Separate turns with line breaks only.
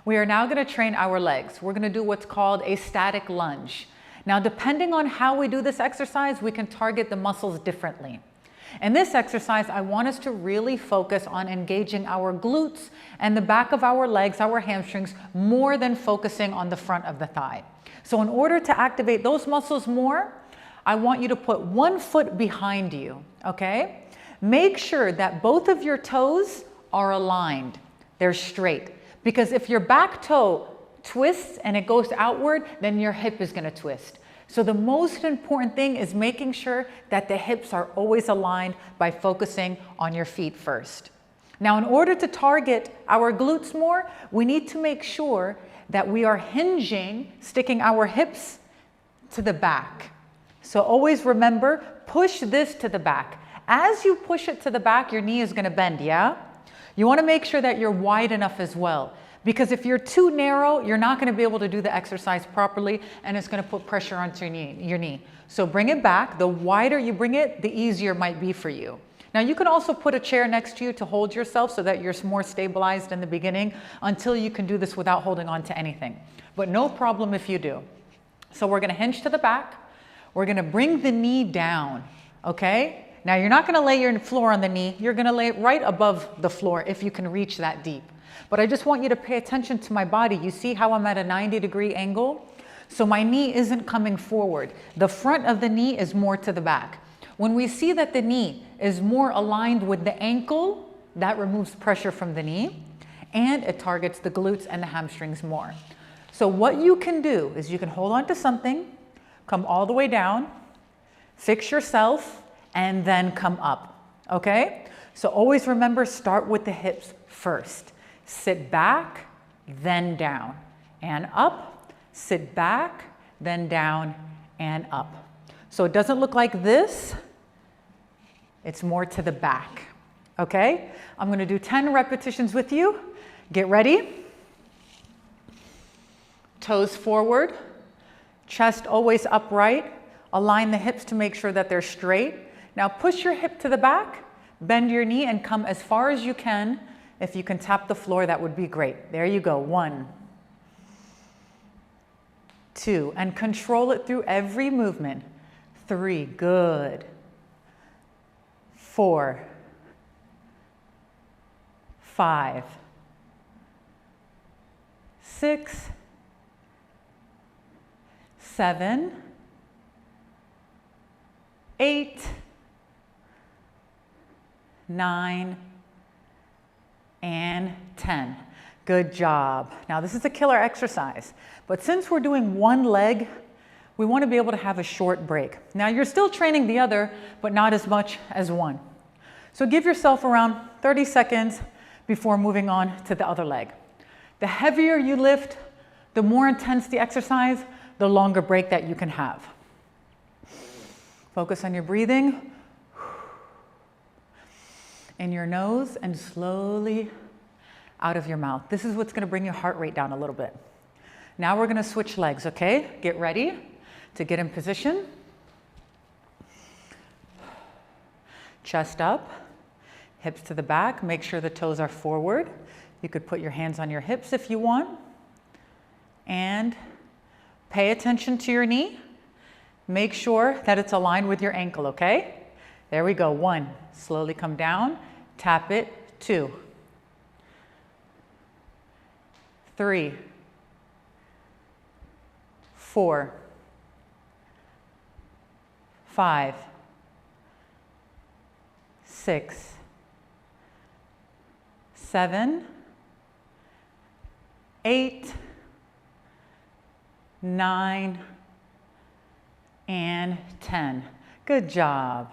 We are now going to train our legs. We're going to do what's called a static lunge. Now, depending on how we do this exercise, we can target the muscles differently. In this exercise, I want us to really focus on engaging our glutes and the back of our legs, our hamstrings, more than focusing on the front of the thigh. So in order to activate those muscles more, I want you to put one foot behind you, okay? Make sure that both of your toes are aligned. They're straight. Because if your back toe twists and it goes outward, then your hip is going to twist. So the most important thing is making sure that the hips are always aligned by focusing on your feet first. Now, in order to target our glutes more, we need to make sure that we are hinging, sticking our hips to the back. So always remember, push this to the back. As you push it to the back, your knee is going to bend, yeah? You want to make sure that you're wide enough as well. Because if you're too narrow, you're not going to be able to do the exercise properly, and it's going to put pressure onto your knee. So bring it back. The wider you bring it, the easier it might be for you. Now you can also put a chair next to you to hold yourself so that you're more stabilized in the beginning until you can do this without holding on to anything. But no problem if you do. So we're going to hinge to the back. We're going to bring the knee down, okay? Now you're not going to lay your floor on the knee. You're going to lay it right above the floor if you can reach that deep. But I just want you to pay attention to my body. You see how I'm at a 90-degree angle? So my knee isn't coming forward. The front of the knee is more to the back. When we see that the knee is more aligned with the ankle, that removes pressure from the knee and it targets the glutes and the hamstrings more. So what you can do is you can hold on to something, come all the way down, fix yourself, and then come up, okay? So always remember, start with the hips first. Sit back, then down, and up. Sit back, then down, and up. So it doesn't look like this. It's more to the back, okay? I'm going to do 10 repetitions with you. Get ready. Toes forward, chest always upright. Align the hips to make sure that they're straight. Now push your hip to the back, bend your knee, and come as far as you can. If you can tap the floor, that would be great. There you go. 1, 2, and control it through every movement. 3, good. 4, 5, 6, 7, 8, 9, and 10. Good job. Now this is a killer exercise, but since we're doing one leg, we want to be able to have a short break. Now you're still training the other, but not as much as one. So give yourself around 30 seconds before moving on to the other leg. The heavier you lift, the more intense the exercise, the longer break that you can have. Focus on your breathing. In your nose and slowly out of your mouth. This is what's going to bring your heart rate down a little bit. Now we're going to switch legs, okay? Get ready to get in position. Chest up, hips to the back. Make sure the toes are forward. You could put your hands on your hips if you want. And pay attention to your knee. Make sure that it's aligned with your ankle, okay? There we go. 1, slowly come down, tap it. 2, 3, 4, 5, 6, 7, 8, 9, and 10. Good job.